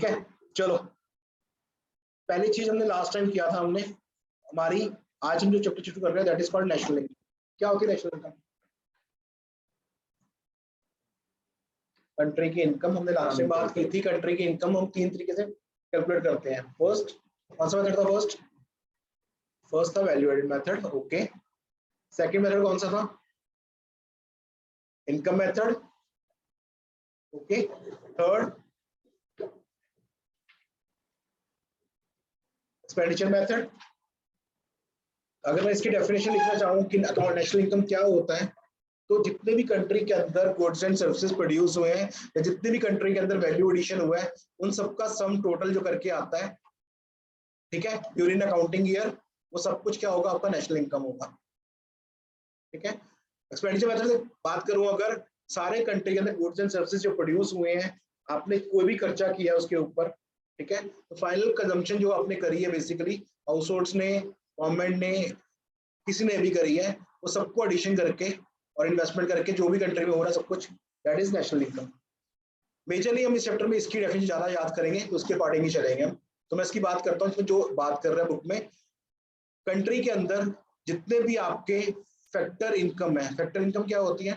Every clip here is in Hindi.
ठीक है, चलो पहली चीज हमने लास्ट टाइम किया था, हमने हमारी आज हम जो चैप्टर शुरू कर रहे हैं that is called national income. क्या होती है नेशनल इनकम? कंट्री की इनकम हमने लास्ट टाइम बात की थी। कंट्री की इनकम हम तीन तरीके से कैलकुलेट करते हैं। फर्स्ट कौन सा मेथड था? फर्स्ट था value added method. Okay, second method कौन सा था? Income method. Okay, third expenditure method. अगर मैं इसकी डेफिनेशन लिखना चाहूँ कि अकाउंट नेशनल इनकम क्या होता है, तो जितने भी कंट्री के अंदर गुड्स एंड सर्विसेज प्रोड्यूस हुए हैं या जितने भी कंट्री के अंदर वैल्यू एडिशन हुआ है उन सबका सम टोटल जो करके आता है, ठीक है, ड्यूरिंग अकाउंटिंग ईयर, वो सब कुछ क्या होगा? आपका नेशनल इनकम होगा। ठीक है, एक्सपेंडिचर मेथड से बात करूं, अगर सारे कंट्री के अंदर गुड्स एंड सर्विसेज जो प्रोड्यूस हुए हैं, आपने कोई भी खर्चा किया उसके ऊपर, ठीक है, तो फाइनल कंजम्पशन जो आपने करी है बेसिकली हाउस होल्ड्स ने, गवर्नमेंट ने, किसी ने भी करी है, वो सबको एडिशन करके और इन्वेस्टमेंट करके जो भी कंट्री में हो रहा है सब कुछ, that is national income. Majorly हम इस चैप्टर में इसकी डेफिनेशन ज्यादा याद करेंगे, तो उसके अकॉर्डिंग ही चलेंगे हम। तो मैं इसकी बात करता हूँ, जो बात कर रहा है बुक में, कंट्री के अंदर जितने भी आपके फैक्टर इनकम है। फैक्टर इनकम क्या होती है?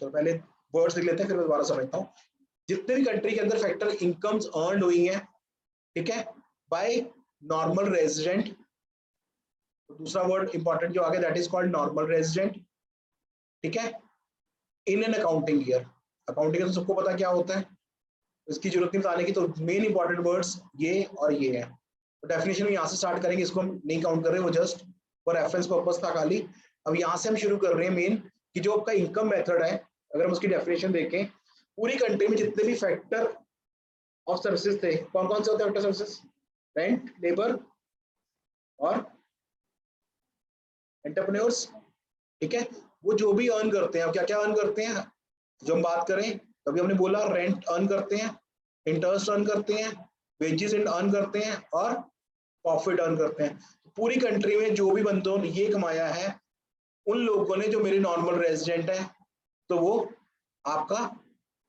तो पहले वर्ड्स लिख लेते हैं, फिर मैं दोबारा समझता हूँ। जितने भी कंट्री के अंदर फैक्टर इनकम्स अर्न हुई हैं, ठीक है, बाय नॉर्मल रेजिडेंट, दूसरा वर्ड इंपॉर्टेंट जो आ गया that is called normal resident, ठीक है, in an accounting year. Accounting तो सबको पता क्या होता है, इसकी जरूरत नहीं बताने की, तो मेन इंपॉर्टेंट वर्ड्स ये और ये है। तो डेफिनेशन यहाँ से स्टार्ट करेंगे, इसको हम नहीं काउंट कर रहे, वो जस्ट फॉर रेफरेंस पर्पस था खाली। अब यहाँ से हम शुरू कर रहे हैं मेन, कि जो आपका इनकम मेथड है, अगर हम उसकी डेफिनेशन देखें, पूरी कंट्री में जितने भी फैक्टर ऑफ सर्विसेज थे, कौन कौन से होते हैं फैक्टर सर्विसेज? रेंट, लेबर और एंटरप्रेन्योर्स, ठीक है, वो जो भी अर्न करते हैं, क्या क्या अर्न करते हैं, जो हम बात करें तभी हमने बोला रेंट अर्न करते हैं, इंटरेस्ट अर्न करते हैं, वेजेस अर्न करते हैं और प्रॉफिट अर्न करते हैं। पूरी कंट्री में जो भी बंदों ने ये कमाया है, उन लोगों ने, जो मेरे नॉर्मल रेजिडेंट है, तो वो आपका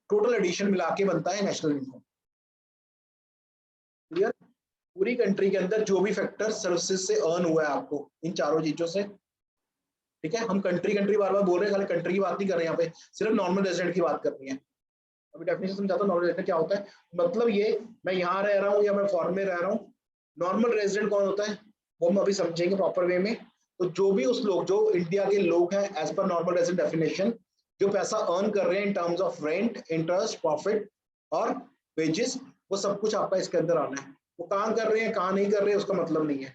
टोटल एडिशन मिला के बनता है नेशनल इनकम। क्लियर? पूरी कंट्री के अंदर जो भी फैक्टर सर्विसेज से अर्न हुआ है आपको, इन चारों चीजों से, ठीक है, हम कंट्री कंट्री बार बार बोल रहे हैं, खाली कंट्री की बात नहीं कर रहे हैं, यहाँ पे सिर्फ नॉर्मल रेजिडेंट की बात करनी है। अभी डेफिनेशन समझाता हूँ नॉर्मल रेजिडेंट क्या होता है। मतलब ये, मैं यहाँ रह रहा हूँ या मैं फॉरेन में रह रहा हूँ, नॉर्मल रेजिडेंट कौन होता है वो हम अभी समझेंगे प्रॉपर वे में। तो जो भी उस लोग, जो इंडिया के लोग हैं as per normal resident definition, जो पैसा अर्न कर रहे हैं in terms of rent, interest, profit और वेजेस, वो सब कुछ आपका इसके अंदर आना है। वो कहाँ कर रहे हैं कहाँ नहीं कर रहे हैं उसका मतलब नहीं है,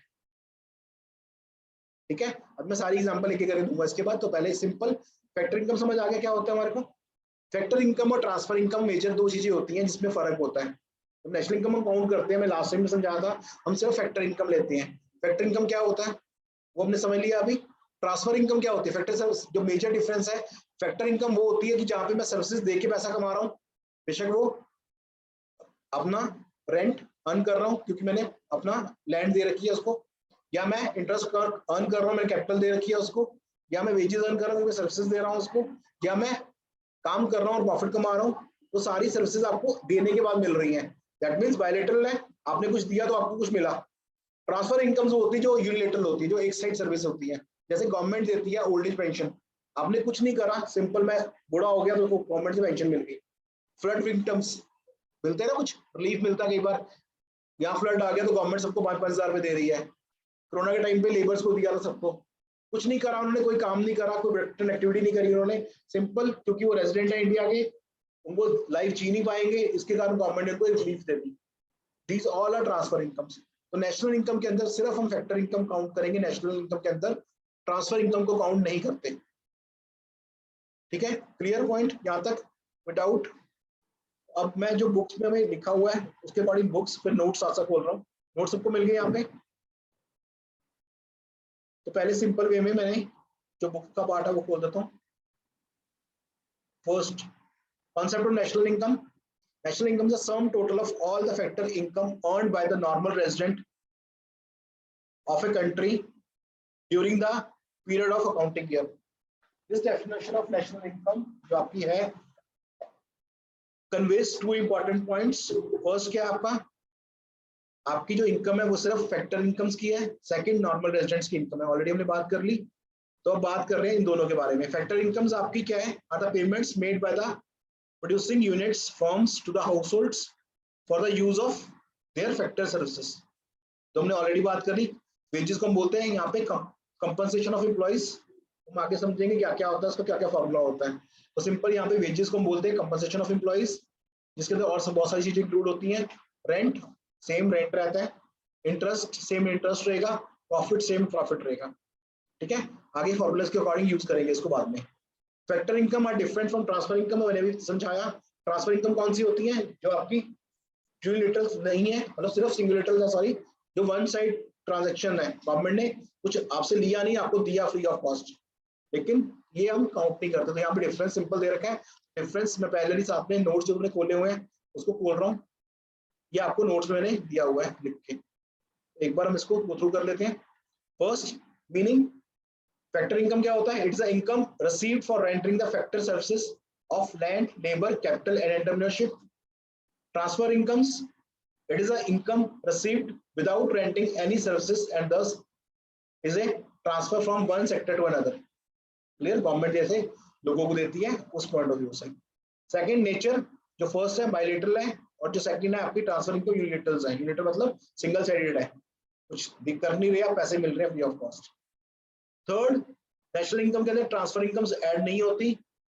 ठीक है। अब मैं सारी एग्जांपल लेके कर दूंगा इसके बाद। तो पहले सिंपल फैक्टर इनकम समझ आ गया क्या होता है हमारे को। फैक्टर इनकम और ट्रांसफर इनकम मेजर दो चीजें होती हैं जिसमें फर्क होता है। तो नेशनल इनकम हम काउंट करते हैं, मैं लास्ट टाइम में समझाया था, हम सिर्फ फैक्टर इनकम लेते हैं। फैक्टर इनकम क्या होता है वो हमने समझ लिया अभी। ट्रांसफर इनकम क्या होती है? फैक्टर सर्विस, जो मेजर डिफरेंस है, फैक्टर इनकम वो होती है कि जहां पे मैं सर्विसेज दे के पैसा कमा रहा हूँ, बेशक वो अपना रेंट अर्न कर रहा हूँ क्योंकि मैंने अपना लैंड दे रखी है उसको, या मैं इंटरेस्ट अर्न कर रहा हूँ, मैंने कैपिटल दे रखी है उसको, या मैं वेजेस अर्न कर रहा हूँ क्योंकि सर्विसेज दे रहा हूँ उसको, या मैं काम कर रहा हूँ और प्रॉफिट कमा रहा हूँ। तो सारी सर्विसेज आपको देने के बाद मिल रही हैं, दैट मीन्स बायलैटरल है, आपने कुछ दिया तो आपको कुछ मिला। ट्रांसफर इनकम्स होती है जो यूनिलेटरल होती है, जो एक साइड सर्विस होती है, जैसे गवर्नमेंट देती है ओल्ड एज पेंशन, आपने कुछ नहीं करा, सिंपल मैं बूढ़ा हो गया तो गवर्नमेंट से पेंशन मिल गई। फ्लड विक्टिम्स मिलते हैं ना, कुछ रिलीफ मिलता है कई बार, यहाँ फ्लड आ गया तो गवर्नमेंट सबको 5-5 हजार रुपए दे रही है। कोरोना के टाइम पे लेबर्स को दिया था सबको, कुछ नहीं करा उन्होंने, कोई काम नहीं करा, कोई प्रोडक्टिव एक्टिविटी नहीं करी उन्होंने, सिंपल क्योंकि वो रेजिडेंट है इंडिया के, उनको लाइफ जी नहीं पाएंगे, इसके कारण गवर्नमेंट ने उनको रिलीफ दे दी। These all are transfer incomes. तो नेशनल इनकम के अंदर सिर्फ हम फैक्टर इनकम काउंट करेंगे, नेशनल इनकम के अंदर ट्रांसफर इनकम को काउंट नहीं करते, ठीक है। क्लियर पॉइंट यहाँ तक विदाउट। अब मैं जो बुक्स में हमें लिखा हुआ है उसके अकॉर्डिंग बुक्स फिर नोट्स साथ साथ बोल रहा हूँ, नोट्स सबको मिल गए यहाँ पे। तो पहले सिंपल वे में मैंने जो बुक का पार्ट है वो खोल देता हूँ। First concept of national income. National income is the sum total of all the factor income earned by the normal resident of a country during the period of accounting year. This definition of national income जो आपकी है conveys two important points. First क्या आपका, आपकी जो इनकम है वो सिर्फ फैक्टर इनकम्स की है। सेकंड नॉर्मल रेजिडेंट्स की इनकम है, ऑलरेडी हमने बात कर ली। तो अब बात कर रहे हैं इन दोनों के बारे में। फैक्टर इनकम्स आपकी क्या है, are the payments made by the producing units firms to the households for the use of their factor services. तो हमने ऑलरेडी बात कर ली। वेजेस को हम बोलते हैं यहाँ पे कंपनसेशन ऑफ एम्प्लॉइज। हम आगे समझेंगे क्या क्या होता है, उसका क्या क्या फॉर्मूला होता है। तो सिंपल यहाँ पे वेजेस को हम बोलते हैं कंपनसेशन ऑफ एम्प्लॉइज, जिसके अंदर और बहुत सारी चीजें इंक्लूड होती हैं। रेंट सेम रेंट रहता है, इंटरेस्ट सेम इंटरेस्ट रहेगा, प्रॉफिट सेम प्रॉफिट रहेगा। ठीक है, आगे फॉर्मूलाज के अकॉर्डिंग यूज करेंगे इसको बाद में। Factor income are different from transfer income, मैंने भी समझाया। ट्रांसफर इनकम कौन सी होती है, जो आपकी यूनिलेटरल नहीं है, मतलब सिर्फ सिंगुलेटरल है, सॉरी, जो वन साइड ट्रांजैक्शन है, गवर्नमेंट ने कुछ आपसे लिया नहीं, आपको दिया फ्री ऑफ कॉस्ट, लेकिन ये हम काउंट नहीं करते। तो यहाँ पे डिफरेंस सिंपल दे रखा है। डिफरेंस मैं पहले ही साथ में नोट्स जो मैंने खोले हुए हैं उसको खोल रहा हूँ, ये आपको नोट्स में मैंने दिया हुआ है लिख के। एक बार हम इसको गो थ्रू कर लेते हैं। फर्स्ट मीनिंग, फैक्टर इनकम क्या होता है, it's the income received for rendering the factor services of land, labour, capital and entrepreneurship. Transfer incomes, it is an income received without renting any services and thus is a transfer from one sector to another। Clear, government जैसे लोगों को देती है उस पॉइंट ऑफ व्यू से। सेकंड नेचर, जो फर्स्ट है बायलेटरल है, और जो सेकंड है आपकी ट्रांसफर इनकम यूनिलेटरल है। यूनिलेटरल मतलब सिंगल साइडेड है, कुछ कर नहीं रहे, पैसे मिल रहे हैं free of cost. Third, national income के अंदर ट्रांसफर इनकम्स ऐड नहीं होती,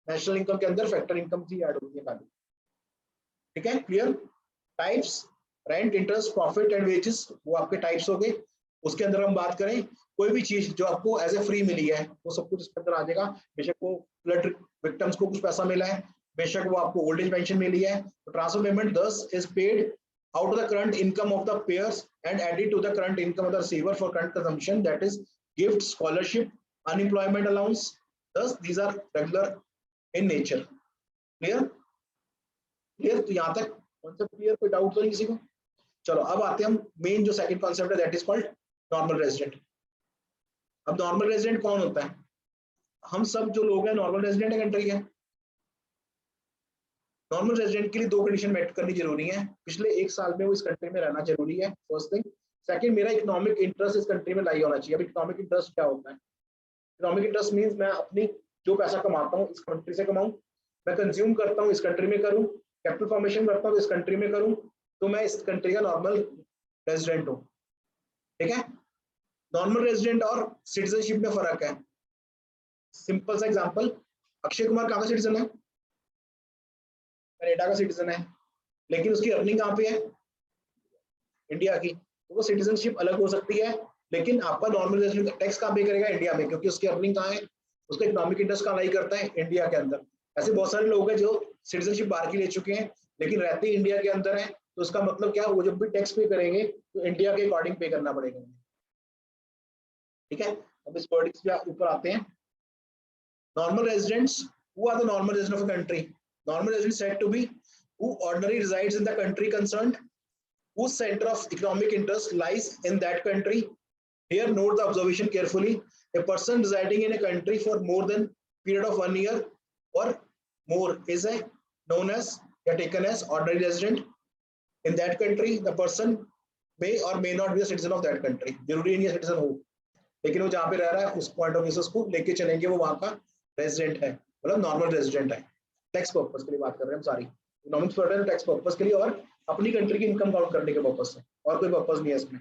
नेशनल इनकम के अंदर फैक्टर इनकम ही ऐड होती है खाली। ठीक है, clear. Types, rent, interest, profit and wages, वो आपके टाइप्स हो गए। उसके अंदर हम बात करें, कोई भी चीज जो आपको एज ए फ्री मिली है वो सब कुछ इसके अंदर आ जाएगा। बेशक वो फ्लड विक्टिम्स को कुछ पैसा मिला है, बेशक वो आपको ओल्ड एज पेंशन मिली है, तो ट्रांसफर पेमेंट दस is paid out of the current income of the payers and added to the current income of the receiver for current consumption, that is gift, scholarship, unemployment allowance, thus these are regular in nature। clear, clear। तो यहाँ तक कॉन्सेप्ट क्लियर, कोई डाउट तो नहीं किसी को। चलो अब आते हैं हम मेन जो सेकंड कॉन्सेप्ट है, that is called normal resident. अब नॉर्मल रेजिडेंट कौन होता है, हम सब जो लोग हैं नॉर्मल रेजिडेंट है कंट्री के। नॉर्मल रेजिडेंट के लिए दो कंडीशन मेट करनी जरूरी है, पिछले एक साल में वो इस कंट्री में रहना जरूरी है, फर्स्ट थिंग। सेकंड, मेरा इकोनॉमिक इंटरेस्ट इस कंट्री में लाई होना चाहिए। अब इकोनॉमिक इंटरेस्ट क्या होता है, इकोनॉमिक इंटरेस्ट मींस मैं अपनी जो पैसा कमाता हूँ इस कंट्री से कमाऊं, मैं कंज्यूम करता हूँ इस कंट्री में करूँ, कैपिटल फॉर्मेशन करता हूँ इस कंट्री में करूँ, तो मैं इस कंट्री का नॉर्मल रेजिडेंट हूँ। ठीक है, नॉर्मल रेजिडेंट और सिटीजनशिप में फर्क है। सिंपल सा एग्जांपल, अक्षय कुमार कहाँ का सिटीजन है, कनाडा का सिटीजन है, लेकिन उसकी अर्निंग कहाँ पे है, इंडिया की, तो वो सिटीजनशिप अलग हो सकती है, लेकिन आपका नॉर्मल रेजिडेंट टैक्स कहाँ पे करेगा, इंडिया में, क्योंकि उसकी अर्निंग कहाँ है, उसका इकोनॉमिक इंटरेस्ट कहाँ लाई करता है, इंडिया के अंदर। ऐसे बहुत सारे लोग हैं जो सिटीजनशिप बाहर की ले चुके हैं लेकिन रहते इंडिया के अंदर है, तो उसका मतलब क्या, वो जब भी टैक्स पे करेंगे तो इंडिया के अकॉर्डिंग पे करना पड़ेगा। ठीक है, अब इस पॉलिटिक्स पे ऊपर आते हैं। Normal residents, who are the normal resident of a country, normal resident said to be who ordinary resides in the country concerned, whose center of economic interest lies in that country। Here note the observation carefully, a person residing in a country for more than period of 1 year or more is a known as or taken as ordinary resident in that country। The person may or may not be a citizen of that country, जरूरी नहीं है citizen हो, लेकिन वो जहाँ पे रह रहा है उस पॉइंट ऑफ व्यू से उसको लेके चलेंगे, वो वहाँ का रेजिडेंट है, मतलब नॉर्मल रेजिडेंट है। टैक्स पर्पस के लिए बात कर रहे हैं हम सारी, इकोनॉमिक्स पढ़ रहे हैं टैक्स पर्पस के लिए और अपनी कंट्री की इनकम काउंट करने के पर्पस से, और कोई पर्पस नहीं है इसमें।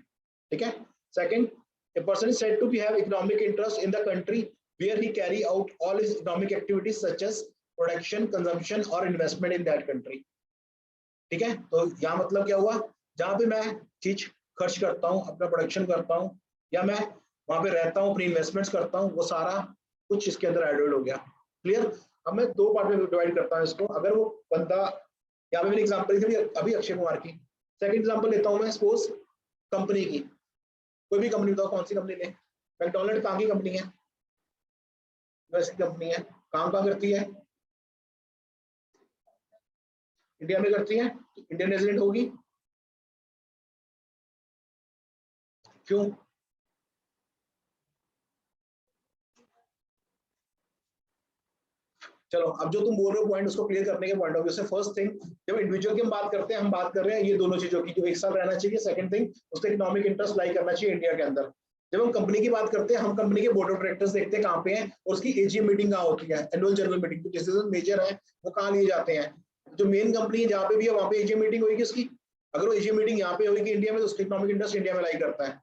ठीक है, second, a person is said to be have economic interest in the country where he carry out all his economic activities such as production, consumption or investment in that country। ठीक है, तो यहाँ मतलब क्या हुआ, जहाँ पे मैं चीज खर्च करता हूँ, अपना प्रोडक्शन करता हूँ, या मैं वहां पे रहता हूँ, अपनी इन्वेस्टमेंट्स करता हूँ, वो सारा कुछ इसके अंदर एडेड हो गया। क्लियर। अब मैं दो पार्ट में डिवाइड करता हूँ इसको। अगर वो बंदा, यहाँ पे मैंने एग्जांपल दी अभी अक्षय कुमार की, सेकंड एग्जांपल लेता हूँ मैं सपोज कंपनी की, कोई भी कंपनी बताओ कौन सी कंपनी ले, मैकडॉनल्ड कहाँ की कंपनी है, यूएस की कंपनी है, काम कहाँ करती है, इंडिया में करती है, इंडियन रेजिडेंट होगी, क्यों, चलो अब जो तुम बोल रहे हो पॉइंट उसको क्लियर करने के पॉइंट ऑफ व्यू से, फर्स्ट थिंग जब इंडिविजुअल की हम बात करते हैं, हम बात कर रहे हैं ये दोनों चीजों की, जो 1 साल रहना चाहिए, सेकंड थिंग उसका इकोनॉमिक इंटरेस्ट लाई करना चाहिए इंडिया के अंदर। जब हम कंपनी की बात करते हैं, हम कंपनी के बोर्ड ऑफ डायरेक्टर्स देखते हैं कहाँ पे हैं, और उसकी एजीएम मीटिंग कहाँ होती है, annual general meeting, decision major है वो कहाँ लिए जाते हैं। जो मेन कंपनी जहाँ पे भी है वहाँ पे एजीएम मीटिंग होगी उसकी। अगर वो एजीएम मीटिंग यहाँ पे होगी इंडिया में, तो उसका इकोनॉमिक इंटरेस्ट इंडिया में लाई करता है।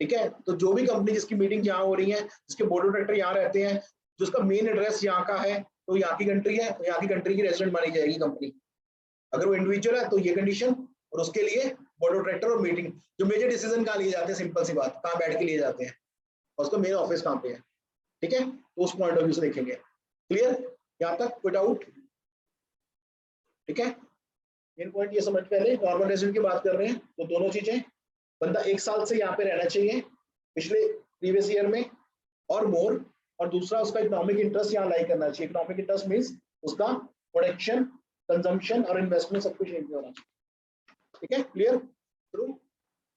ठीक है, तो जो भी कंपनी जिसकी मीटिंग यहाँ हो रही है, जिसके बोर्ड ऑफ डायरेक्टर यहाँ रहते हैं, जिसका मेन एड्रेस यहाँ का है, तो यहाँ की कंट्री है, तो यहाँ की कंट्री की रेजिडेंट मानी जाएगी कंपनी। अगर वो इंडिविजुअल है तो ये कंडीशन, और उसके लिए बोर्ड ऑफ डायरेक्टर और मीटिंग, जो मेजर डिसीजन कहाँ लिए जाते हैं, सिंपल सी बात, कहाँ बैठ के लिए जाते हैं, और उसका मेन ऑफिस कहाँ पे है। ठीक है, तो उस पॉइंट ऑफ व्यू से देखेंगे। क्लियर यहाँ तक, कोई डाउट? ठीक है, मेन पॉइंट ये समझ, पहले नॉर्मल रेजिडेंट की बात कर रहे हैं तो दोनों चीजें, बंदा 1 साल से यहाँ पे रहना चाहिए पिछले प्रीवियस ईयर में और मोर, और दूसरा उसका इकोनॉमिक इंटरेस्ट यहाँ लाई करना चाहिए। इकोनॉमिक इंटरेस्ट मींस उसका प्रोडक्शन, कंजम्पशन और इन्वेस्टमेंट सब कुछ यहीं पे होना चाहिए। ठीक है, क्लियर? ट्रू।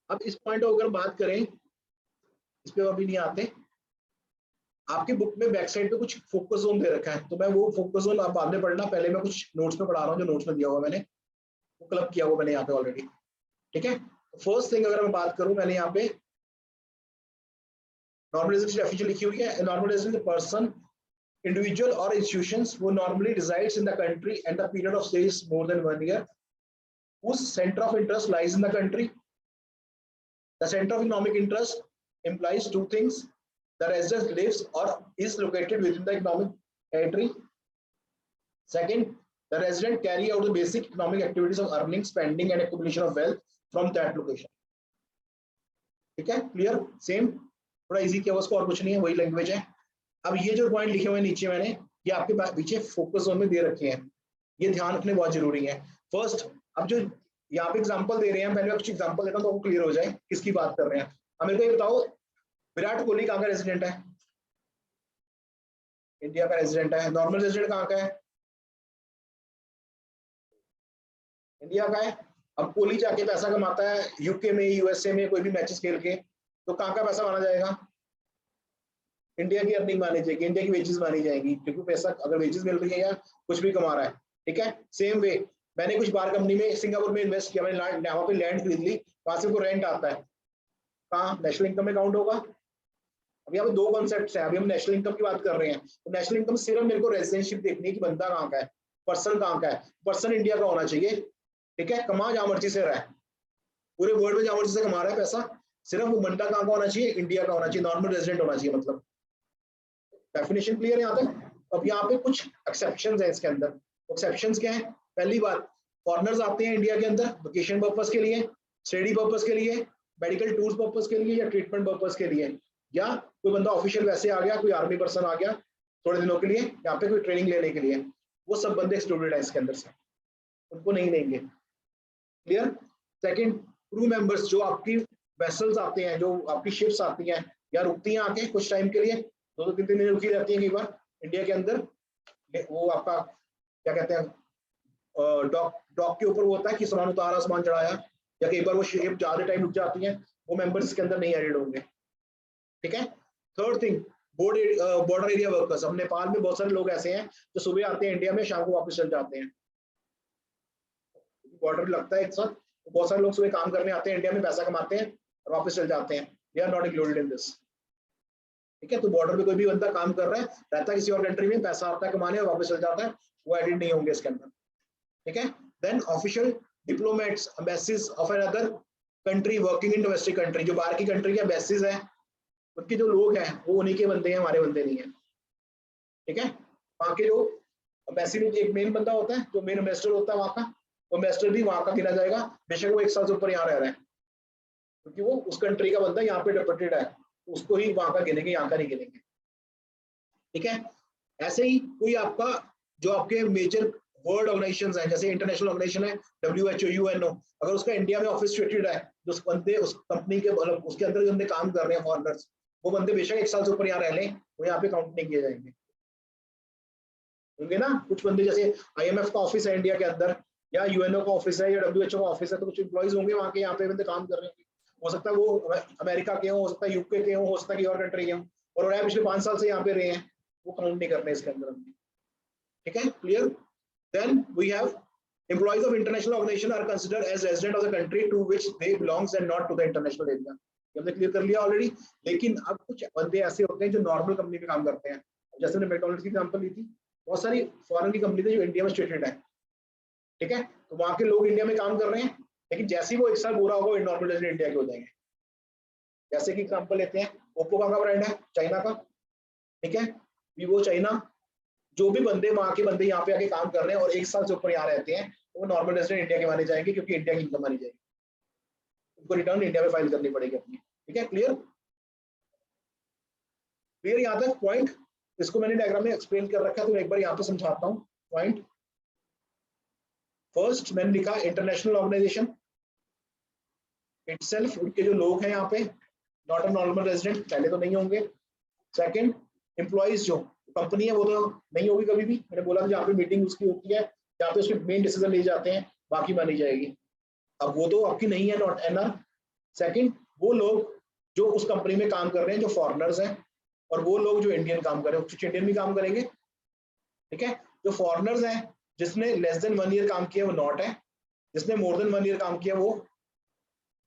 अब इस पॉइंट अगर बात करें, इस पे अभी नहीं आते, आपकी बुक में बैक साइड पे कुछ फोकस जोन दे रखा है, तो मैं वो फोकस जोन आप बाद में पढ़ना, पहले मैं कुछ नोट्स में पढ़ा रहा हूँ, जो नोट्स में दिया हुआ मैंने, वो क्लब किया हुआ मैंने यहाँ पे ऑलरेडी। ठीक है, फर्स्ट थिंग अगर मैं बात करूं, मैंने यहाँ पे नॉर्मल रेजिडेंट डेफिनेशन लिखी हुई है। Normal resident person, individual or institutions who normally resides in the country and the period of stay is more than 1 year, whose center of interest lies in the country. The center of economic interest implies two things: the resident lives or is located within the economic territory. Second, the resident carry out the basic economic activities of earning, spending and accumulation of wealth from that location. ठीक है, क्लियर? सेम, थोड़ा इजी किया उसको, और कुछ नहीं है, वही लैंग्वेज है। अब ये जो पॉइंट लिखे हुए नीचे मैंने, ये आपके पीछे फोकस जोन में दे रखे हैं, ये ध्यान रखने बहुत जरूरी है। फर्स्ट, अब जो यहाँ पे एग्जांपल दे रहे हैं, पहले कुछ एग्जांपल देता हूँ तो आपको क्लियर हो जाए किसकी बात कर रहे हैं। अब मेरे को ये बताओ, विराट कोहली कहाँ का रेजिडेंट है? इंडिया का रेजिडेंट है। नॉर्मल रेजिडेंट कहाँ का है? इंडिया का है। अब कोहली जाके पैसा कमाता है यूके में, यूएसए में, कोई भी मैचेस खेल के, तो कहाँ का पैसा माना जाएगा? इंडिया की अर्निंग मानी जाएगी, इंडिया की वेजेस मानी जाएगी, क्योंकि पैसा अगर वेजेस मिल रही है या कुछ भी कमा रहा है। ठीक है, सेम वे मैंने कुछ बार कंपनी में सिंगापुर में इन्वेस्ट किया, मैंने वहां पे लैंड खरीद ली, वहां से को रेंट आता है, कहाँ नेशनल इनकम में काउंट होगा। अब यहाँ पे दो कॉन्सेप्ट है, अभी हम नेशनल इनकम की बात कर रहे हैं, तो नेशनल इनकम सिर्फ मेरे को रेजिडेंशिप देखनी है कि बंदा कहाँ का है, पर्सन कहाँ का है, पर्सन इंडिया का होना चाहिए। ठीक है, कमा जहाँ मर्जी से रहा है, पूरे वर्ल्ड में जहाँ मर्जी से कमा रहा है पैसा, सिर्फ वो बंदा कहाँ का होना चाहिए, इंडिया का होना चाहिए, नॉर्मल रेजिडेंट होना चाहिए। मतलब डेफिनेशन क्लियर है यहाँ तक? अब यहाँ पे कुछ एक्सेप्शंस है इसके अंदर। एक्सेप्शंस क्या है? पहली बात, फॉरेनर्स आते हैं इंडिया के अंदर वेकेशन पर्पस के लिए, स्टडी पर्पस के लिए, मेडिकल टूर्स पर्पस के लिए, या ट्रीटमेंट पर्पस के लिए, या कोई बंदा ऑफिशियल वैसे आ गया, कोई आर्मी पर्सन आ गया थोड़े दिनों के लिए यहाँ पे कोई ट्रेनिंग लेने के लिए, वो सब बंदे एक्सक्लूडेड है इसके अंदर से, उनको नहीं लेंगे। क्लियर? सेकंड, क्रू मेंबर्स, जो आपकी वेसल्स आते हैं, जो आपकी शिप्स आती हैं या रुकती हैं आके कुछ टाइम के लिए, 2-3 दिन रुकी रहती है कई बार इंडिया के अंदर, वो आपका क्या कहते हैं, डॉक के ऊपर वो होता है कि सामान उतारा, सामान चढ़ाया, या कई बार वो शिप ज्यादा टाइम रुक जाती है, वो मेंबर्स इसके अंदर नहीं एडेड होंगे। ठीक है। Third thing, border area workers. अब नेपाल में बहुत सारे लोग ऐसे हैं जो सुबह आते हैं इंडिया में, शाम को वापस चल जाते हैं, बॉर्डर लगता है एक साथ, तो बहुत सारे लोग सुबह काम करने आते हैं इंडिया में, पैसा कमाते हैं और वापस चल जाते हैं, they are not included in this. ठीक है, तो बॉर्डर पे कोई भी बंदा काम कर रहा है, रहता है किसी और कंट्री में, पैसा आता है कमाने और वापस चल जाता है, वो एडिट नहीं होंगे इसके अंदर। ठीक है। Then official diplomats, embassies of another country working in domestic country, जो बाहर की कंट्री के एम्बेसीज है, उनके जो लोग हैं वो उन्हीं के बंदे हैं, हमारे बंदे नहीं है। ठीक है, वहाँ के जो एम्बेसी में एक मेन बंदा होता है, जो मेन इन्वेस्टर होता है वहाँ का, वो इन्वेस्टर भी वहाँ का गिना जाएगा, बेशक वो 1 साल से ऊपर यहाँ रह रहा है, क्योंकि वो उस कंट्री का बंदा यहाँ पे डिपोटेड है, तो उसको ही वहाँ का गिनेंगे, यहाँ का नहीं गिनेंगे। ठीक है। ऐसे ही कोई आपका जो आपके मेजर वर्ल्ड ऑर्गेनाइजेशंस हैं, जैसे इंटरनेशनल ऑर्गेनाइजेशन है WHO, UNO, अगर उसका इंडिया में ऑफिस सिचुएटेड है, जो बंदे उस कंपनी के मतलब उसके अंदर जो बंदे काम कर रहे हैं फॉरेनर्स, वो बंदे बेशक 1 साल से ऊपर यहाँ रह लें, वो यहाँ पे काउंट नहीं किए जाएंगे। होंगे ना कुछ बंदे, जैसे IMF का ऑफिस है इंडिया के अंदर, या UNO का ऑफिस है, या WHO का ऑफिस है, तो कुछ एम्प्लॉइज होंगे वहाँ के, यहाँ पे बंदे काम कर रहे हैं, हो सकता है वो अमेरिका के हो सकता है UK के हो सकता है कि और कंट्री के हो, और पिछले 5 साल से यहाँ पे रहे हैं, वो काउंट नहीं करने इसके अंदर। ठीक है, clear. Then we have employees of international organization are considered as resident of the country to which they belongs and not to the international area। हमने क्लियर कर लिया ऑलरेडी। लेकिन अब कुछ बंदे ऐसे होते हैं जो नॉर्मल कंपनी में काम करते हैं, जैसे मैंने मैकडॉनल्ड्स की एग्जांपल ली थी, बहुत सारी फॉरेन की कंपनी थी जो इंडिया में स्टेटेड है, ठीक है, तो वहां के लोग इंडिया में काम कर रहे हैं, लेकिन जैसे ही वो 1 साल पूरा होगा नॉर्मल रेजिडेंट इंडिया के हो जाएंगे। जैसे कि एग्जांपल लेते हैं, ओप्पो का ब्रांड है चाइना का, ठीक है, वीवो चाइना, जो भी बंदे वहां के बंदे यहाँ पे आके काम कर रहे हैं और 1 साल से ऊपर यहाँ रहते हैं, वो नॉर्मल रेजिडेंट इंडिया के माने जाएंगे, क्योंकि इंडिया की इनकम मानी जाएगी, उनको रिटर्न इंडिया में फाइल करनी पड़ेगी अपनी। ठीक है, क्लियर क्लियर यहाँ तक पॉइंट। इसको मैंने डायग्राम में एक्सप्लेन कर रखा है, तो एक बार यहाँ पे समझाता हूँ पॉइंट। फर्स्ट मैंने लिखा इंटरनेशनल ऑर्गेनाइजेशन इटसेल्फ, उनके जो लोग हैं यहाँ पे नॉट अ नॉर्मल रेजिडेंट, पहले तो नहीं होंगे। सेकंड, एम्प्लॉइज जो कंपनी है वो तो नहीं होगी कभी भी, मैंने बोला था जहाँ पे मीटिंग उसकी होती है, जहाँ पे उसके मेन डिसीजन ले जाते हैं, बाकी मानी जाएगी। अब वो तो आपकी नहीं है, नॉट एनआर। सेकंड, वो लोग जो उस कंपनी में काम कर रहे हैं जो फॉरेनर्स हैं, और वो लोग जो इंडियन काम कर रहे हैं, कुछ इंडियन भी काम करेंगे, ठीक है। जो फॉरेनर्स हैं, जिसने लेस देन 1 ईयर काम किया वो नॉट है, जिसने मोर देन 1 ईयर काम किया वो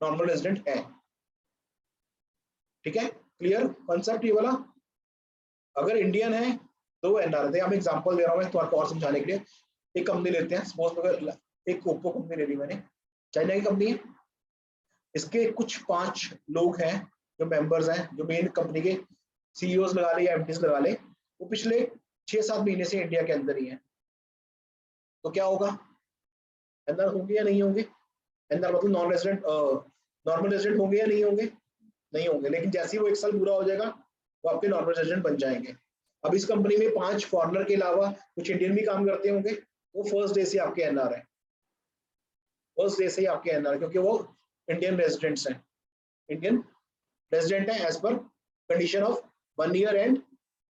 नॉर्मल रेजिडेंट है। ठीक है, क्लियर कॉन्सेप्ट ये वाला। अगर इंडियन है तो वो एनआर है। मैं एग्जांपल दे रहा हूँ मैं तुम्हारे और समझाने के लिए। एक कंपनी लेते हैं, सपोज अगर एक ओप्पो कंपनी ले ली मैंने, चाइना की कंपनी है, इसके कुछ 5 लोग हैं जो मेंबर्स हैं, जो मेन कंपनी के सीईओज लगा ले या एमडीज लगा ले, वो पिछले 6-7 महीने से इंडिया के अंदर ही है, तो क्या होगा, एनआर होंगे या नहीं होंगे? एनआर मतलब नॉन रेजिडेंट, नॉर्मल रेजिडेंट होंगे या नहीं होंगे? नहीं होंगे। लेकिन जैसे ही वो 1 साल पूरा हो जाएगा वो आपके नॉर्मल रेजिडेंट बन जाएंगे। अब इस कंपनी में 5 फॉरेनर के अलावा कुछ इंडियन भी काम करते होंगे, वो फर्स्ट डे से आपके एनआर है, फर्स्ट डे से ही आपके एनआर, क्योंकि वो इंडियन रेजिडेंट्स हैं, इंडियन रेजिडेंट है as per condition of 1 year and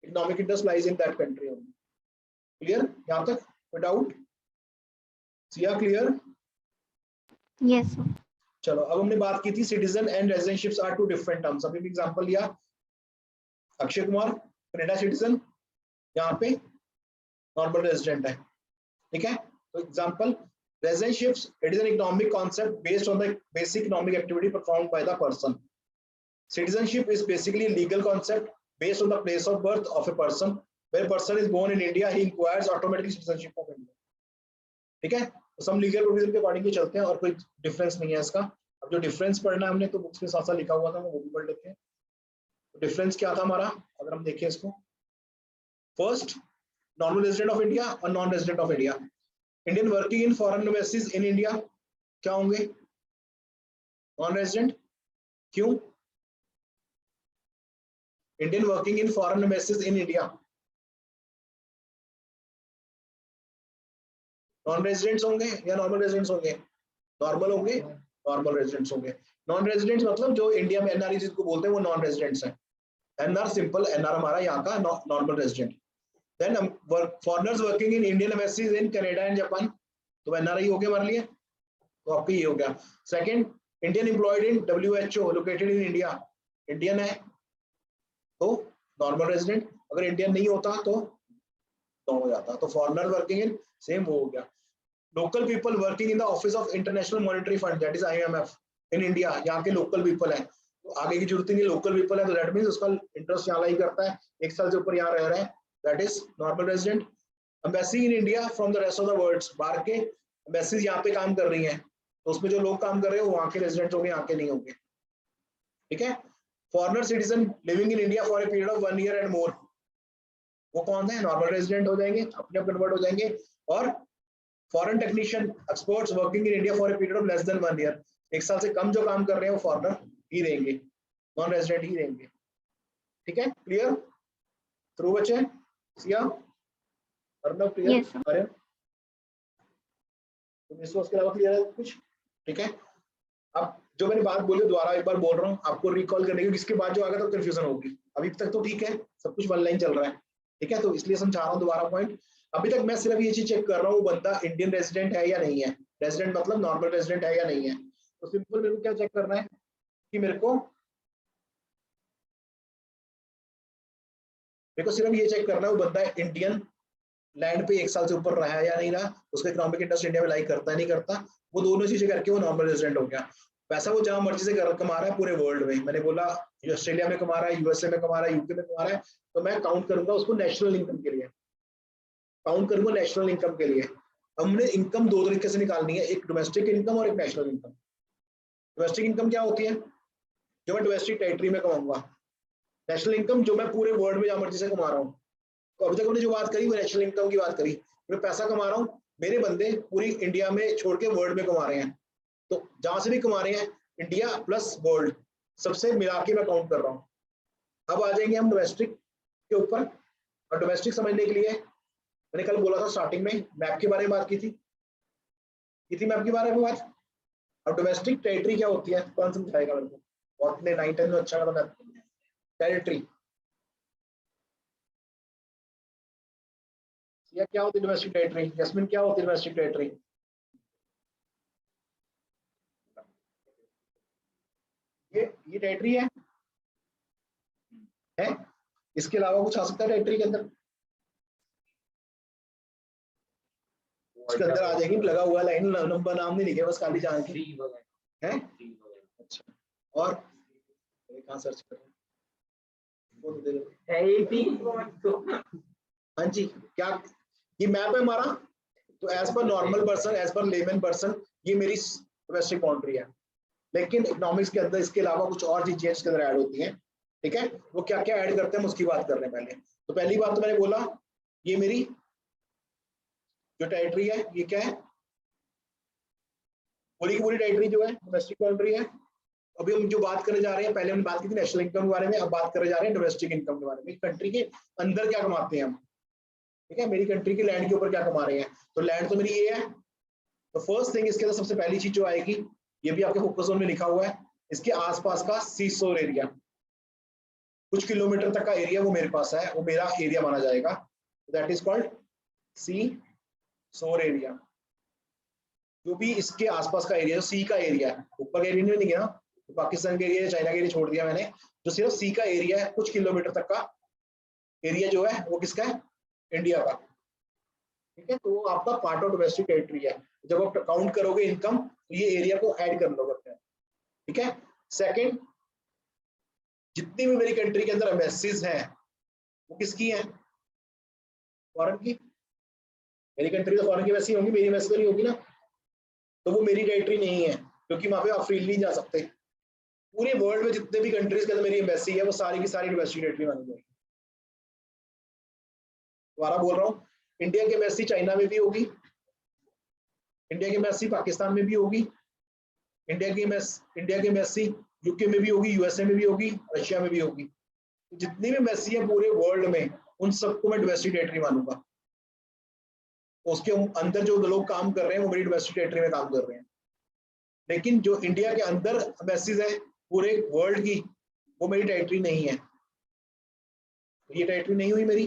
economic interest lies in that country only. Clear यहाँ तक? विदाउट सिया क्लियर? Yes sir. चलो, अब हमने बात की थी citizen and residentships are 2 different terms. अभी भी एग्जांपल लिया, अक्षय कुमार कनाडा सिटीजन, यहाँ पे नॉर्मल रेजिडेंट है, ठीक है। तो example, residentships it is an economic concept based on the basic economic activity performed by the person. Citizenship is basically a legal concept based on the place of birth of a person. Where a person is born in India, he acquires automatically citizenship of India. ठीक है, तो some legal provision के अकॉर्डिंग ही चलते हैं और कोई डिफरेंस नहीं है इसका। अब जो डिफरेंस पढ़ना है हमने, तो बुक्स में साथ साथ लिखा हुआ था, वो भी पढ़ लेते हैं। तो डिफरेंस क्या था हमारा, अगर हम देखें इसको, first, normal resident of India और non resident of India. Indian working in foreign embassies in India क्या होंगे? Non resident. क्यों? Indian working in foreign embassies in India non residents होंगे या नॉर्मल रेजिडेंट्स होंगे? नॉर्मल होंगे, नॉर्मल रेजिडेंट्स होंगे। नॉन रेजिडेंट्स मतलब जो इंडिया में एनआरई जिसको बोलते हैं वो नॉन रेजिडेंट्स हैं। एनआर सिंपल, एनआर हमारा यहाँ का normal resident. Then foreigners working in Indian embassies in Canada and Japan, तो एनआरई हो गया हमारे लिए, तो आपका ये हो गया। Second, Indian employed in WHO located in India, Indian है तो नॉर्मल रेजिडेंट, अगर इंडियन नहीं होता तो नो हो जाता। तो फॉरेनर वर्किंग इन, सेम वो हो गया। Local people working in the office of international monetary fund that is IMF in India, यहाँ के लोकल पीपल है, तो आगे की जरूरत नहीं, लोकल पीपल है तो दैट मींस उसका इंटरेस्ट यहाँ ही करता है, 1 साल से ऊपर यहाँ रह रहा है, that is normal resident. Embassy in India from the rest of the world, बाहर के एम्बेसीज यहाँ पे काम कर रही हैं, तो उसमें जो लोग काम कर रहे हैं वो वहाँ के रेजिडेंट होंगे, यहाँ के नहीं होंगे, ठीक है। Foreigner citizen living in India for a period of 1 year and more, वो कौन है? नॉर्मल रेजिडेंट हो जाएंगे, अपने आप कन्वर्ट हो जाएंगे। और foreign technician experts working in India for a period of less than 1 year, 1 साल से कम जो काम कर रहे हैं वो फॉरेनर ही रहेंगे, नॉन रेजिडेंट ही रहेंगे, ठीक है। क्लियर थ्रू बच्चे? Siya, Arnav clear? Yes, sir. अरे तो इसके अलावा क्लियर है कुछ? ठीक है। अब जो मैंने बात बोली दोबारा एक बार बोल रहा हूँ आपको रिकॉल करने की, इसके बाद जो आएगा तो कंफ्यूजन होगी। अभी तक तो ठीक है, सब कुछ 1 लाइन चल रहा है, ठीक है, तो इसलिए समझा रहा हूँ दोबारा पॉइंट। अभी तक मैं सिर्फ ये चीज चेक कर रहा हूँ बंदा इंडियन रेजिडेंट है या नहीं है, रेजिडेंट मतलब नॉर्मल रेजिडेंट है या नहीं है। तो सिंपल मेरे को क्या चेक करना है कि मेरे को सिर्फ ये चेक करना है वो बंदा इंडियन लैंड पे 1 साल से ऊपर रहा है या नहीं रहा, उसका इकोनॉमिक इंटरेस्ट इंडिया में लाइक करता है नहीं करता, वो दोनों चीजें करके वो नॉर्मल रेजिडेंट हो गया। पैसा वो जहां मर्जी से कमा रहा है पूरे वर्ल्ड में, मैंने बोला ऑस्ट्रेलिया में कमा रहा है, यूएसए में कमा रहा है, यूके में कमा रहा है, तो मैं काउंट करूंगा उसको नेशनल इनकम के लिए, काउंट करूंगा नेशनल इनकम के लिए। हमने इनकम दो तरीके से निकालनी है, एक डोमेस्टिक इनकम और एक नेशनल इनकम। डोमेस्टिक इनकम क्या होती है? जो मैं डोमेस्टिक टेरिटरी में कमाऊंगा। नेशनल इनकम जो मैं पूरे वर्ल्ड में जहां मर्जी से कमा रहा हूँ। तो अभी तक हमने जो बात करी वो नेशनल इनकम की बात करी, मैं पैसा कमा रहा हूँ, मेरे बंदे पूरी इंडिया में छोड़ के वर्ल्ड में कमा रहे हैं, तो जहां से भी कमा रहे हैं इंडिया प्लस वर्ल्ड सबसे मिला के मैं काउंट कर रहा हूँ। अब आ जाएंगे हम डोमेस्टिक के ऊपर, और डोमेस्टिक समझने के लिए मैंने कल बोला था स्टार्टिंग में मैप के बारे में बात की थी मैप के बारे में बात। अब डोमेस्टिक टेरिटरी क्या होती है, कौन समझाएगा मेरे को? और अपने 9-10 में अच्छा था टेरिटरी या क्या होती है डोमेस्टिक टेरिटरी? जैस्मिन क्या होती है डोमेस्टिक टेरिटरी? ये टेरिटरी है इसके अलावा कुछ आ सकता है टेरिटरी के अंदर? उसके अंदर आ जाएगी लगा हुआ लाइन, नंबर नाम नहीं लिखे, बस खाली जान की है। अच्छा, और कहाँ सर्च कर रहे हैं? हाँ जी, क्या ये मैप है हमारा? तो as per normal person, as per layman person, ये मेरी डोमेस्टिक बाउंड्री है। लेकिन इकोनॉमिक्स के अंदर इसके अलावा कुछ और चीजें इसके अंदर ऐड होती हैं, ठीक है? वो क्या क्या ऐड करते हैं हम उसकी बात कर रहे हैं पहले। तो पहली बात तो मैंने बोला ये मेरी जो टेरिटरी है ये क्या है, पूरी की पूरी टेरिटरी जो है डोमेस्टिक बाउंड्री है। अभी हम जो बात करने जा रहे हैं, पहले हमने बात की थी नेशनल इनकम के बारे में, अब बात करने जा रहे हैं डोमेस्टिक इनकम के बारे में। कंट्री के अंदर क्या कमाते हैं हम, ठीक है? मेरी कंट्री की लैंड के ऊपर क्या कमा रहे हैं, तो लैंड तो मेरी ये है। तो फर्स्ट थिंग इसके अंदर सबसे पहली चीज जो आएगी, ये भी आपके फोकस जोन में लिखा हुआ है, इसके आसपास का सी शोर एरिया, कुछ किलोमीटर तक का एरिया वो मेरे पास है, वो मेरा एरिया माना जाएगा, दैट इज कॉल्ड सी शोर एरिया। जो भी इसके आसपास का एरिया, जो सी का एरिया है, ऊपर का एरिया नहीं गया, तो पाकिस्तान के एरिया, चाइना के एरिया छोड़ दिया मैंने, जो सिर्फ सी का एरिया है, कुछ किलोमीटर तक का एरिया जो है वो किसका है? इंडिया का, ठीक है? तो आपका पार्ट ऑफ डोमेस्टिक टेरिटरी है। जब आप काउंट करोगे इनकम तो ये एरिया को ऐड कर लोगे अपने, ठीक है? सेकंड, जितनी भी मेरी कंट्री के अंदर एम्बेसीज हैं वो किसकी हैं? फॉरेन की। मेरी कंट्री तो फॉरेन की वैसी होंगी, मेरी वैसी तो नहीं होगी ना, तो वो मेरी टेरिटरी नहीं है, क्योंकि वहां पे आप फ्रीली नहीं जा सकते। पूरे वर्ल्ड में जितने भी कंट्रीज के अंदर मेरी एम्बेसी है वो सारी की सारी डोमेस्टिक टेरिटरी मानी जाएगी। दोबारा बोल रहा हूँ, इंडिया की एम्बेसी चाइना में भी होगी, इंडिया की एम्बेसी पाकिस्तान में भी होगी, इंडिया की एम्बेसी यूके में भी होगी, यूएसए में भी होगी, रशिया में भी होगी। जितनी भी एम्बेसी है पूरे वर्ल्ड में उन सबको मैं डोमेस्टिक टेरिटरी मानूंगा। उसके अंदर जो लोग काम कर रहे हैं वो मेरी डोमेस्टिक टेरिटरी में काम कर रहे हैं। लेकिन जो इंडिया के अंदर एम्बेसीज है पूरे वर्ल्ड की, वो मेरी टेरिटरी नहीं है, तो ये टेरिटरी नहीं हुई मेरी,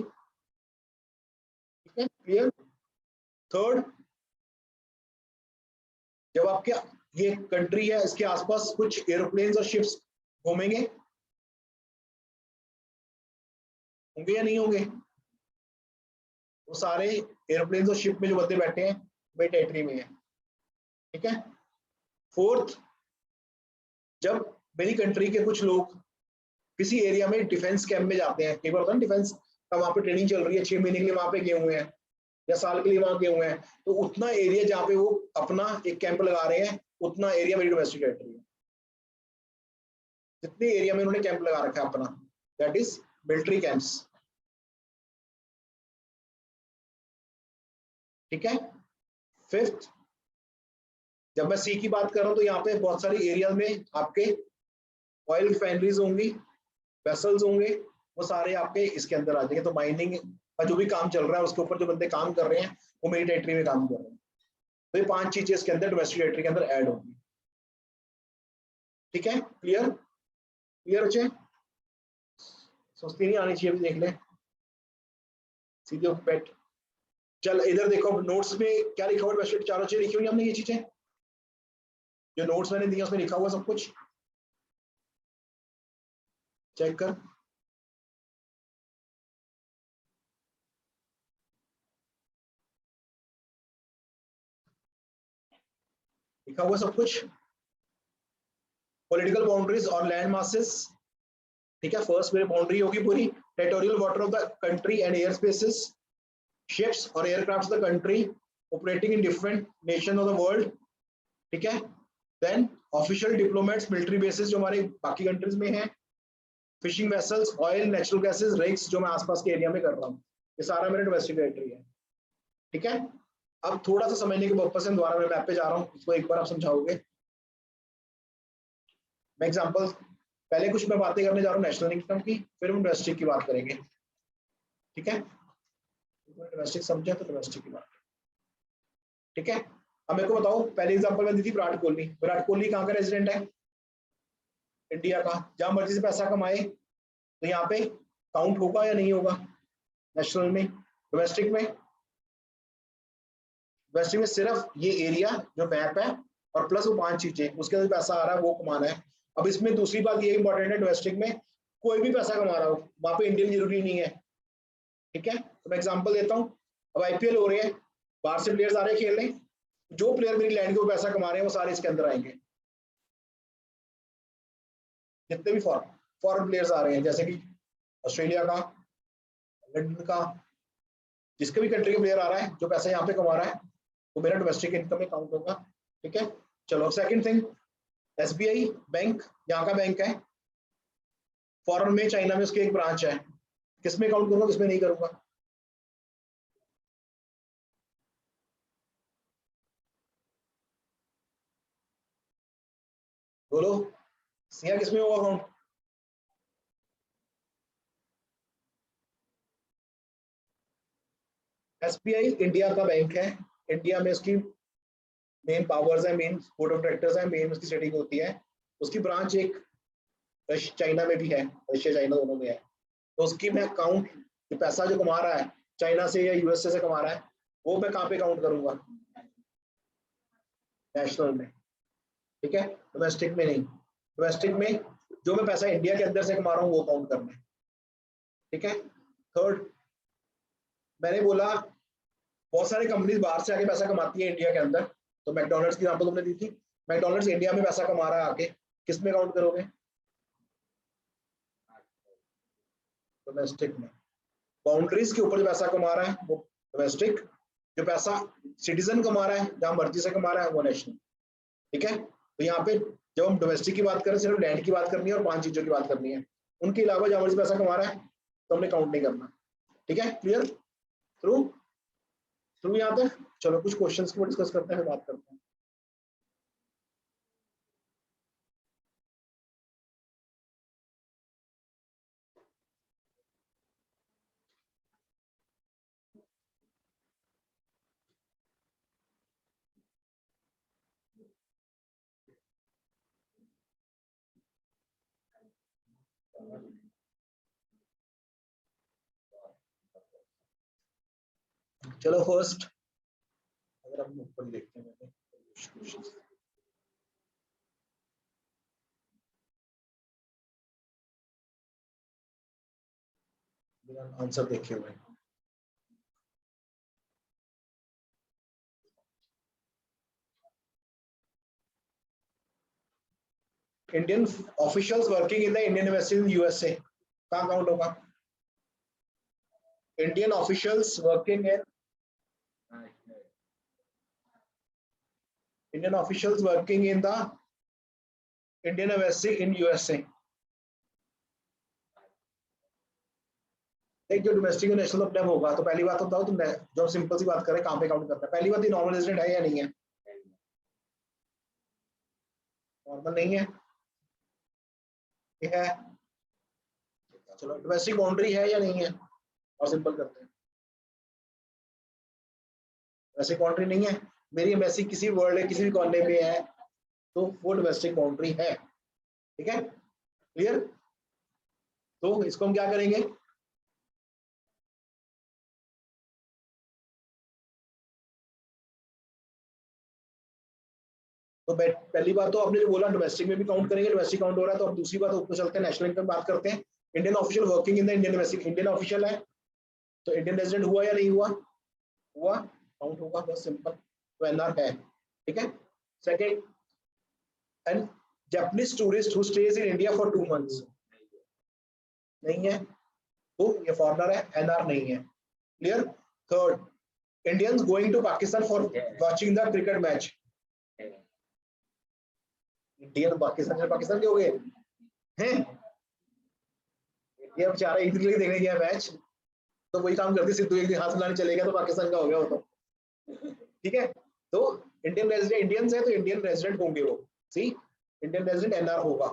ठीक है? क्लियर? थर्ड, जब आपके ये कंट्री है इसके आसपास कुछ एरोप्लेन और शिप्स घूमेंगे, होंगे या नहीं होंगे? वो सारे एरोप्लेन और शिप में जो बंदे बैठे हैं वे टेरिटरी में है, ठीक है? फोर्थ, जब मेरी कंट्री के कुछ लोग किसी एरिया में डिफेंस कैंप में जाते हैं, कई बार होता है डिफेंस का वहां पे ट्रेनिंग चल रही है, 6 महीने के लिए वहां पे गए हुए हैं या साल के लिए वहां गए हुए हैं, तो उतना एरिया जहाँ पे वो अपना एक कैंप लगा रहे हैं उतना एरिया मेरी डोमेस्टिक टेरिटरी है। जितने एरिया में उन्होंने कैंप लगा रखा है अपना, दैट इज मिलिट्री कैंप्स, ठीक है? फिफ्थ, जब मैं सी की बात कर रहा हूँ तो यहाँ पे बहुत सारी एरिया में आपके ऑयल रिफाइनरीज होंगी, वेसल्स होंगे, वो सारे आपके इसके अंदर आ जाएंगे। तो माइनिंग का जो भी काम चल रहा है उसके ऊपर जो बंदे काम कर रहे हैं वो मेरी टेरिटरी में काम कर रहे हैं। तो ये 5 चीजें इसके अंदर डोमेस्टिक टेरिटरी के अंदर ऐड होंगी, ठीक है? क्लियर? क्लियर बच्चे? सुस्ती नहीं आनी चाहिए, देख ले सीधे पेट। चल इधर देखो नोट्स में क्या लिखा हुआ है, चारों चीजें लिखी हुई हमने, ये चीजें जो नोट्स मैंने दिया उसमें लिखा हुआ सब कुछ चेक कर। लिखा हुआ सब कुछ। पॉलिटिकल बाउंड्रीज और लैंड मासेस, ठीक है, फर्स्ट मेरी बाउंड्री होगी पूरी, territorial water of the country and air spaces, ships और aircraft of the country operating in different nation of the world, ठीक है। Then official diplomats, military bases जो हमारे बाकी कंट्रीज में हैं, fishing vessels, oil, natural gases, rigs जो मैं आसपास के एरिया में कर रहा हूँ, ये सारा मेरा डोमेस्टिक टेरिटरी है, ठीक है। अब थोड़ा सा समझने के पर्पस से दोबारा मैं मैप पे जा रहा हूँ, इसको एक बार आप समझाओगे। मैं एग्जांपल, पहले कुछ मैं बातें करने जा रहा हूँ नेशनल इनकम की, फिर हम डोमेस्टिक की बात करेंगे, ठीक है। डोमेस्टिक समझे तो डोमेस्टिक की बात, ठीक है। अब मेरे को बताओ, पहले एग्जांपल मैं दी थी विराट कोहली। विराट कोहली कहाँ का रेजिडेंट है? इंडिया का। जहां मर्जी से पैसा कमाए, तो यहाँ पे काउंट होगा या नहीं होगा नेशनल में? डोमेस्टिक में, डोमेस्टिक में सिर्फ ये एरिया जो मैप है और प्लस वो 5 चीजें, उसके अंदर पैसा आ रहा है वो कमाना है। अब इसमें दूसरी बात ये इंपॉर्टेंट है, डोमेस्टिक में कोई भी पैसा कमा रहा हो, वहां पे इंडियन जरूरी नहीं है, ठीक है। तो मैं एग्जांपल देता हूँ, अब आईपीएल हो रही है, बाहर से प्लेयर्स आ रहे हैं खेलने, जो प्लेयर मेरी लैंड के ऊपर पैसा कमा रहे हैं वो सारे इसके अंदर आएंगे। जितने भी फॉरेन प्लेयर्स आ रहे हैं, जैसे कि ऑस्ट्रेलिया का, लंदन का, जिसके भी कंट्री का प्लेयर आ रहा है जो पैसा यहाँ पे कमा रहा है, वो मेरा डोमेस्टिक इनकम में काउंट होगा, ठीक है। चलो सेकंड थिंग, एसबीआई बैंक यहाँ का बैंक है, फॉरेन में चाइना में उसकी एक ब्रांच है, किसमें काउंट करूंगा किसमें नहीं करूंगा? बोलो, सिया किसमें होगा काउंट? एसबीआई इंडिया का बैंक है, इंडिया में उसकी मेन पावर्स है, मेन बोर्ड ऑफ डायरेक्टर्स है, मेन उसकी सेटिंग होती है। उसकी ब्रांच एक चाइना में भी है, रशिया चाइना दोनों में है। तो उसकी मैं काउंट, जो पैसा जो कमा रहा है चाइना से या यूएसए से कमा रहा है, वो मैं कहाँ पे काउंट करूंगा? नेशनल में, ठीक है, डोमेस्टिक में नहीं। डोमेस्टिक में जो मैं पैसा इंडिया के अंदर से कमा रहा हूँ वो काउंट करना है, ठीक है। थर्ड, मैंने बोला बहुत सारी कंपनीज बाहर से आके पैसा कमाती है इंडिया के अंदर, तो मैकडॉनल्ड्स की एग्जांपल तुमने दी थी, मैकडॉनल्ड्स इंडिया में पैसा कमा रहा है आके, किस में काउंट करोगे? डोमेस्टिक में। बाउंड्रीज के ऊपर जो पैसा कमा रहा है वो डोमेस्टिक, जो पैसा सिटीजन कमा रहा है जहां मर्जी से कमा रहा है वो नेशनल, ठीक है। तो यहाँ पे जब हम डोमेस्टिक की बात करें, सिर्फ लैंड की बात करनी है और 5 चीजों की बात करनी है, उनके अलावा जहां मर्जी पैसा कमा रहा है तो हमने काउंट नहीं करना, ठीक है। क्लियर? थ्रू थ्रू यहाँ तक। चलो कुछ क्वेश्चंस को डिस्कस करते हैं, बात करते हैं। चलो फर्स्ट, अगर हम ऊपर देखते हैं आंसर देखे हुए, Indian officials working in the Indian embassy in USA कहाँ काउंट होगा? Indian officials working in, Indian officials working in the Indian embassy in USA. एक जो डोमेस्टिक और नेशनल अपने होगा, तो पहली बात बताओ तुम, जो सिंपल सी बात करें कहाँ पे काउंट करता है? पहली बात, ये नॉर्मल रेजिडेंट है या नहीं है? नॉर्मल नहीं है, ये है। चलो डोमेस्टिक बाउंड्री है या नहीं है, और सिंपल करते हैं। वैसे बाउंड्री नहीं है, मेरी एम्बेसी किसी वर्ल्ड के किसी भी कोने में है तो वो डोमेस्टिक बाउंड्री है, ठीक है। क्लियर? तो इसको हम क्या करेंगे? तो पहली बात तो आपने जो बोला डोमेस्टिक में भी काउंट करेंगे, डोमेस्टिक काउंट हो रहा है, तो अब दूसरी बात ऊपर चलते हैं, नेशनल इनकम बात करते हैं। Indian official working in the Indian embassy, Indian official है तो इंडियन रेजिडेंट हुआ या नहीं हुआ? हुआ, काउंट होगा, बस सिंपल। तो एनआर है, ठीक है। Second, an Japanese tourist who stays in India for 2 months. नहीं है, तो ये फॉरेनर है, एनआर नहीं है. Clear. Third, Indians going to Pakistan for watching the cricket match. Indian Pakistan के हो गए हैं, ये बेचारा एक दिन के लिए देखने गया मैच, तो वही काम करती सिद्धू, एक दिन हाथ मिलाने चले गया तो पाकिस्तान का हो गया वो तो. ठीक है, तो इंडियन रेजिडेंट इंडियंस है तो इंडियन रेजिडेंट होंगे वो. सी, इंडियन रेजिडेंट एनआर होगा.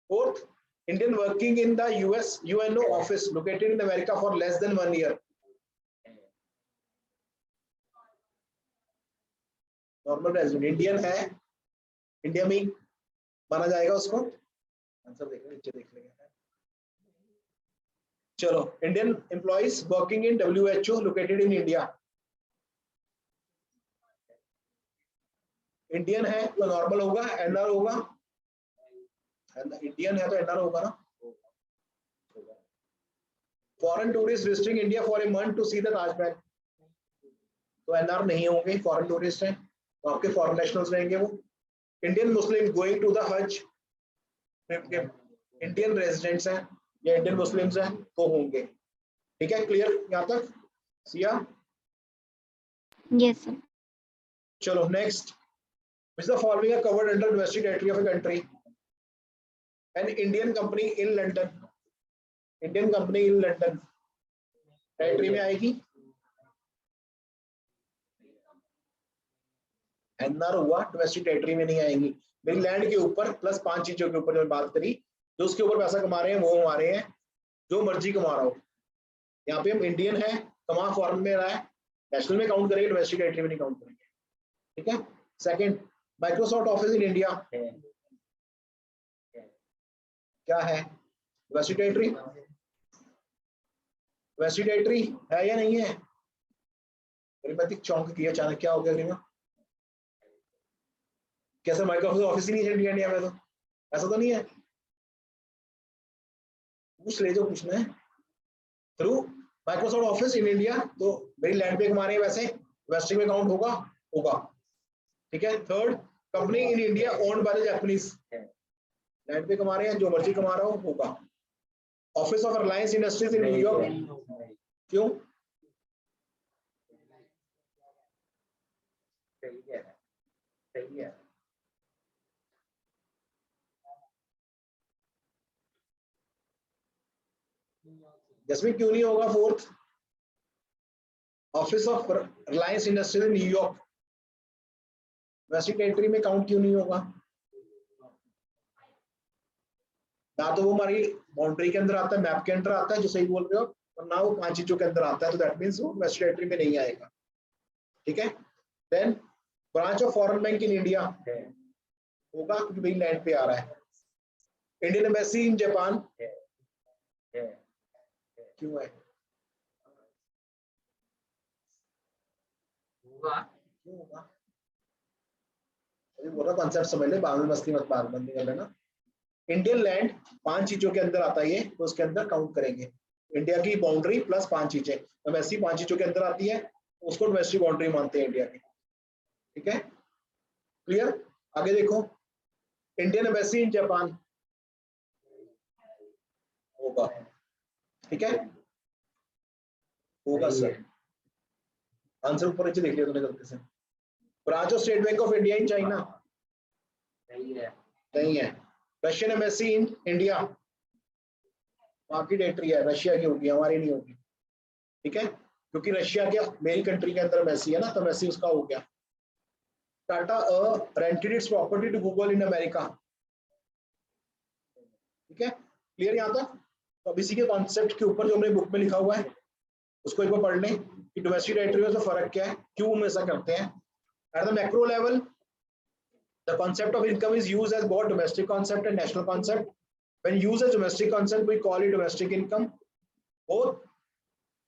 Fourth, Indian working in the US UNO office located in America for less than 1 year. Normal resident Indian है, इंडिया में माना जाएगा उसको. आंसर देख नीचे देख लेंगे. चलो, Indian employees working in WHO located in India. Indian है तो नॉर्मल होगा, एनआर होगा. इंडियन है तो एनआर होगा ना. Foreign tourist visiting India for a month to see the Taj Mahal, तो एनआर नहीं होंगे, फॉरेन टूरिस्ट हैं तो आपके फॉरेन नेशनल्स रहेंगे वो. Indian Muslim going to the Hajj, Indian residents हैं या इंडियन मुस्लिम्स हैं तो होंगे. ठीक है, क्लियर यहाँ तक सिया? Yes, sir. चलो next. Which the following are covered under domestic territory of a country? An Indian company in London. Indian company in London territory में आएगी. एनआर हुआ, डोमेस्टिक टेरिटरी में नहीं आएंगी. मेरी लैंड के ऊपर प्लस 5 चीजों के ऊपर जो बात करी, जो उसके ऊपर पैसा कमा रहे हैं वो हमारे हैं, जो मर्जी कमा रहा हो. यहाँ पे हम इंडियन है, कमा फॉरेन में रहा है, नेशनल में काउंट करेंगे, डोमेस्टिक टेरिटरी में नहीं काउंट करेंगे. ठीक है. Second, Microsoft office in India क्या है? Domestic territory. डोमेस्टिक टेरिटरी है या नहीं है? रिमैटिक चौंक किया अचानक, क्या हो गया रिमा? कैसे माइक्रोसॉफ्ट ऑफिस ही नहीं है इंडिया में? तो ऐसा तो नहीं है. पूछ ले जो पूछना है. Through Microsoft office in India, तो मेरी लैंड पे कमा रहे हैं, वैसे वेस्टिंग में काउंट होगा होगा. ठीक है. Third, company in India owned by the Japanese, land पे कमा रहे हैं, जो मर्जी कमा रहा हो होगा. Office of Reliance industries in New York, क्यों? सही है. जसमीन क्यों नहीं होगा? Fourth, office of Reliance industries in New York wasting territory में काउंट क्यों नहीं होगा? ना तो वो हमारी बाउंड्री के अंदर आता है, मैप के अंदर आता है, जो सही बोल रहे हो, और ना वो 5 चीजों के अंदर आता है, तो दैट मींस वो वेस्टिंग टेरिटरी में नहीं आएगा. ठीक है. देन branch of foreign bank in India होगा, क्योंकि भाई लैंड पे आ रहा है. इंडियन एम्बेसी इन जापान क्यों है? क्यों होगा? अभी बोल रहा कॉन्सेप्ट समझ ले, बाद में मस्ती मत बात बंद कर लेना. इंडियन लैंड 5 चीजों के अंदर आता है ये, तो उसके अंदर काउंट करेंगे. इंडिया की बाउंड्री प्लस 5 चीजें, तो वैसी 5 चीजों के अंदर आती है, तो उसको डोमेस्टिक बाउंड्री मानते हैं इंडिया की. ठीक है, क्लियर? आगे देखो, इंडियन एम्बेसी इन जापान होगा. ठीक है, होगा सर. आंसर ऊपर नीचे देख लिया तुमने गलती से. Branch of state bank of India in China नहीं है. रशियन एम्बेसी इन इंडिया, बाकी टेरिटरी है, रशिया की होगी, हमारी नहीं होगी. ठीक है, क्योंकि रशिया के मेरी कंट्री के अंदर एम्बेसी है ना, तो एम्बेसी उसका हो गया. Tata rented its property to Google in America. ठीक है, क्लियर यहाँ तक? तो अब इसी के कॉन्सेप्ट के ऊपर जो हमने बुक में लिखा हुआ है उसको एक बार पढ़ लें कि डोमेस्टिक टेरिटरी में फर्क क्या है, क्यों हम ऐसा करते हैं. At the macro level, the concept of income is used as both domestic concept and national concept. When used as domestic concept, we call it domestic income. Both,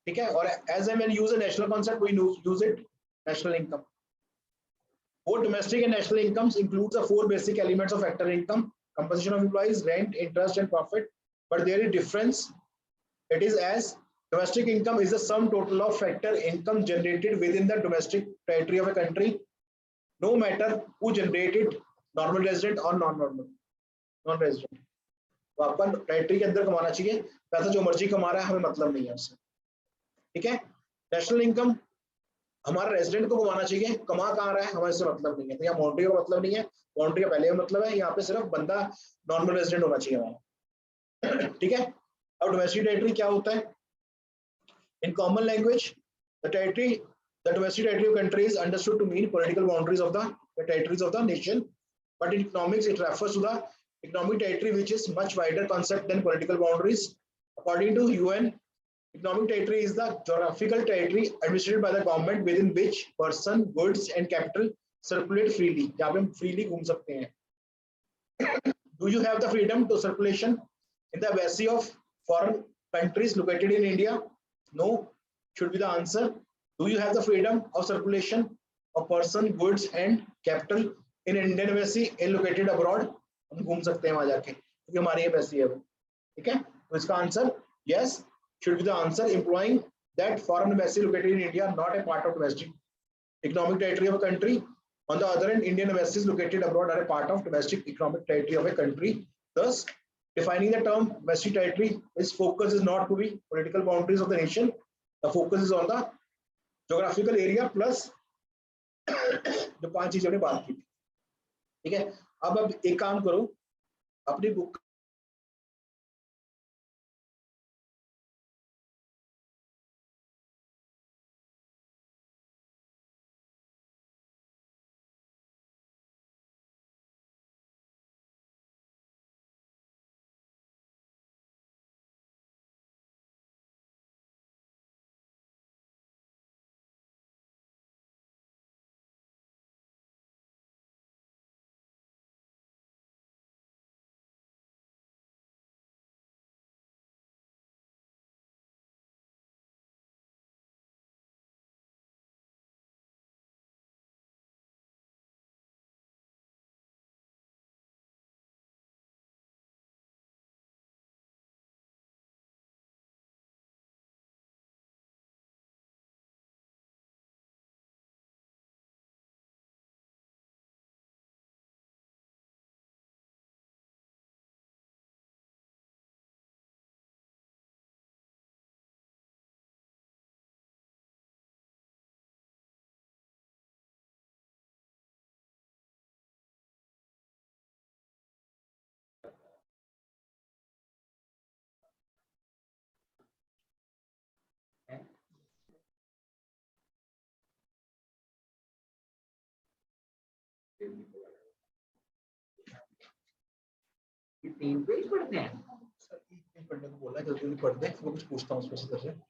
ठीक है, और as and when use a national concept, we use it national income. Both domestic and national incomes includes the 4 basic elements of factor income: composition of employees, rent, interest, and profit. But there is difference. It is as domestic income is the sum total of factor income generated within the domestic territory of a country. No matter who generated, normal resident और नॉन रेजिडेंट। तो आपका टेरिटरी के अंदर कमाना चाहिए, पैसा जो मर्जी कमा रहा है हमें मतलब नहीं है उससे, ठीक है। नेशनल इनकम हमारा रेजिडेंट को कमाना चाहिए, कमा कहाँ रहा है हमें इससे मतलब नहीं है। तो यहाँ बाउंड्री का मतलब नहीं है, बाउंड्री का पहले मतलब है, यहाँ पे सिर्फ बंदा नॉर्मल रेजिडेंट होना चाहिए हमारा, ठीक है। अब डोमेस्टिक टेरिटरी क्या होता है? In common language the territory, the domestic territory of country is understood to mean political boundaries of the territories of the nation, but in economics it refers to the economic territory, which is much wider concept than political boundaries. According to UN, economic territory is the geographical territory administered by the government within which person, goods and capital circulate freely. जहाँ पे हम freely घूम सकते हैं। Do you have the freedom to circulation in the embassy of foreign countries located in India? No, should be the answer. Do you have the freedom of circulation of person, goods and capital in Indian embassy located abroad? हम घूम सकते हैं वहां जाके क्योंकि हमारी embassy है वो, ठीक है। तो इसका answer yes should be the answer, implying that foreign embassy located in India are not a part of domestic economic territory of a country. On the other hand, Indian embassies located abroad are a part of domestic economic territory of a country. Thus, defining the term domestic territory, its focus is not to be political boundaries of the nation. The focus is on the geographical area plus जो 5 चीजें हमने बात की थी, ठीक है। अब एक काम करो, अपनी बुक ये 3 पेज पढ़ते हैं। सर पढ़ने को बोला, जल्दी जल्दी पढ़ दे, फिर कुछ पूछता हूँ उसमें से।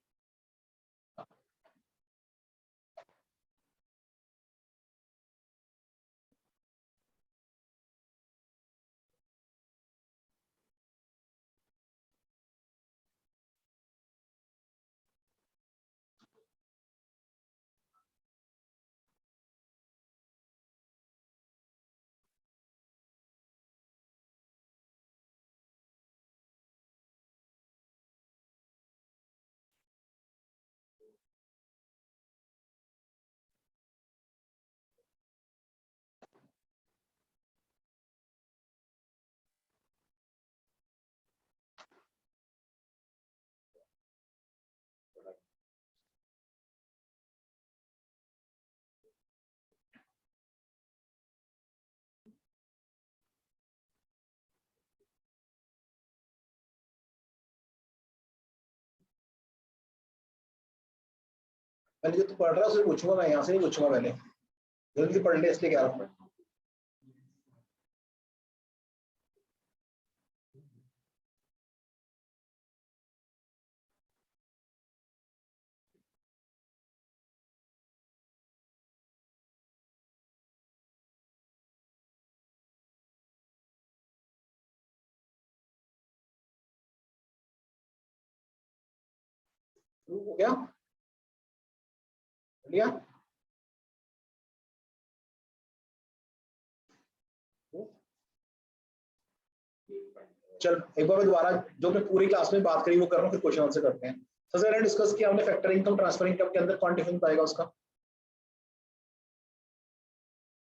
पहले जो तू पढ़ रहा है उससे पूछूंगा मैं, यहाँ से नहीं पूछूंगा, पहले जल्दी पढ़ ले इसलिए कह रहा हूँ। हो गया लिया? चल एक बार मैं दोबारा जो मैं पूरी क्लास में बात करी वो कर रहा हूँ, फिर क्वेश्चन आंसर करते हैं। सबसे पहले डिस्कस किया हमने फैक्टर इनकम, ट्रांसफर इनकम के अंदर कौन डिफरेंस आएगा उसका।